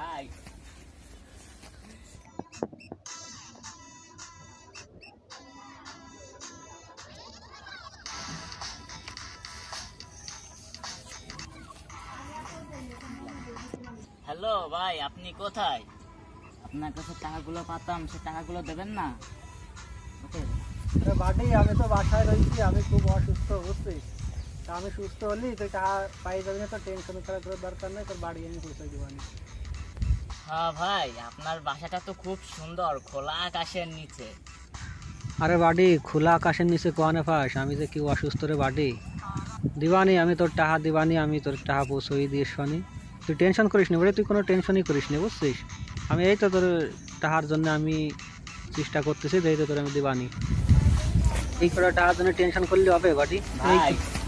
ভাই হ্যালো ভাই, আপনি কোথায়? আপনার কাছে টাকাগুলো পাতাম, সে টাকাগুলো দেবেন না? আরে বাড়ি, আমি তো বাসায় রয়েছি, আমি খুব অসুস্থ বুঝছিস। তা আমি সুস্থ হলি তুই টাকা পাই যাবি না, তো টেনশন করার কোনো দরকার নেই, তোর বাড়ি আমি পৌঁছে দিবানি। হ্যাঁ ভাই, আপনার বাসাটা তো খুব সুন্দর, খোলা আকাশের নিচে। আরে বাড়ি, খোলা আকাশের নিচে কোয়ানে পাস? আমি যে কি অসুস্থ রে বাড়ি। দিবানি, আমি তোর টাকা দিবানি, আমি তোর টাকা পৌঁছই দিয়ে শোনি। তুই টেনশন করিস নি বলে, তুই কোনো টেনশনই করিস নি বুঝছিস। আমি এই তো তোর টাকার জন্য আমি চেষ্টা করতেছি, এই তো তোর আমি দিবানি। এই করে টাকার জন্য টেনশন করলে হবে বাড়ি? এই ভাই তো।